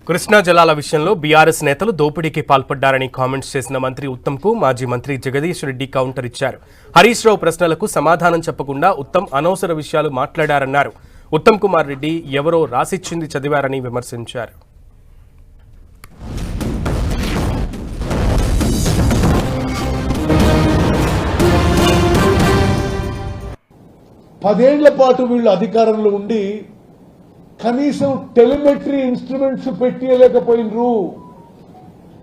కృష్ణా జలాల విషయంలో బీఆర్ఎస్ నేతలు దోపిడీకి పాల్పడ్డారని కామెంట్స్ చేసిన మంత్రి ఉత్తమ్కు మాజీ మంత్రి జగదీష్ రెడ్డి కౌంటర్ ఇచ్చారు. హరీష్ రావు ప్రశ్నలకు సమాధానం చెప్పకుండా ఉత్తమ్ అనవసర విషయాలు మాట్లాడారన్నారు. ఉత్తమ్ కుమార్ రెడ్డి ఎవరో రాసిచ్చింది చదివారని విమర్శించారు. పదేళ్ల పాటు వీళ్ళు అధికారంలో ఉండి కనీసం టెలిమెట్రీ ఇన్స్ట్రుమెంట్స్ పెట్టలేకపోయినరు.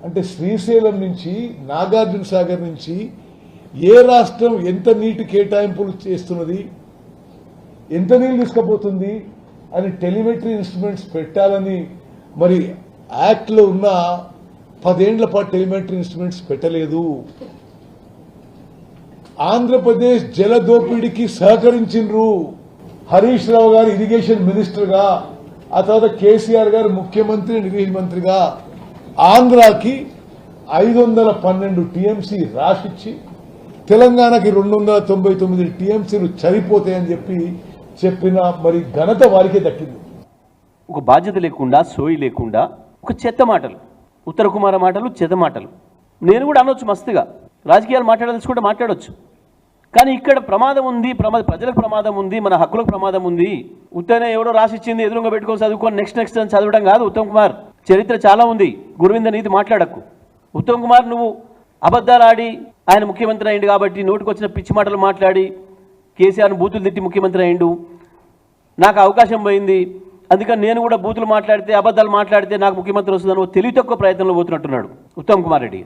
అంటే శ్రీశైలం నుంచి నాగార్జున సాగర్ నుంచి ఏ రాష్ట్రం ఎంత నీటి కేటాయింపులు చేస్తున్నది, ఎంత నీళ్ళు తీసుకుపోతుంది అని టెలిమెట్రీ ఇన్స్ట్రుమెంట్స్ పెట్టాలని మరి యాక్ట్లో ఉన్న 10 ఏళ్ల పాటు టెలిమెట్రీ ఇన్స్ట్రుమెంట్స్ పెట్టలేదు. ఆంధ్రప్రదేశ్ జల దోపిడీకి సహకరించిండ్రు. హరీష్ రావు గారు ఇరిగేషన్ మినిస్టర్ గా, ఆ తర్వాత కేసీఆర్ గారు ముఖ్యమంత్రి ఇరిగేషన్ మంత్రిగా ఆంధ్రాకి 512 టీఎంసీ రాసిచ్చి తెలంగాణకి 299 టీఎంసీలు సరిపోతాయని చెప్పిన మరి ఘనత వారికే దక్కింది. ఒక బాధ్యత లేకుండా, సోయి లేకుండా ఒక చెత్త మాటలు, ఉత్తర కుమార మాటలు, చెత్త మాటలు. నేను కూడా అనొచ్చు, మస్తుగా రాజకీయాలు మాట్లాడాల్సుకుంటే మాట్లాడవచ్చు. కానీ ఇక్కడ ప్రమాదం ఉంది, ప్రజలకు ప్రమాదం ఉంది, మన హక్కులకు ప్రమాదం ఉంది. ఉత్తనే ఎవరో రాసిచ్చింది ఎదురుగా పెట్టుకొని చదువుకొని నెక్స్ట్ అని చదవడం కాదు. ఉత్తమ్ కుమార్ చరిత్ర చాలా ఉంది. గురువింద నీతి మాట్లాడకు. ఉత్తమ్ కుమార్ నువ్వు అబద్ధాలు ఆడి ఆయన ముఖ్యమంత్రి అయిండు కాబట్టి నోటికి వచ్చిన పిచ్చి మాటలు మాట్లాడి కేసీఆర్ను బూతులు తిట్టి ముఖ్యమంత్రి అయిండు. నాకు అవకాశం పోయింది, అందుకని నేను కూడా బూతులు మాట్లాడితే, అబద్ధాలు మాట్లాడితే నాకు ముఖ్యమంత్రి వస్తుందని తెలివి తక్కువ ప్రయత్నంలో పోతున్నట్టున్నాడు ఉత్తమ్ కుమార్ రెడ్డి.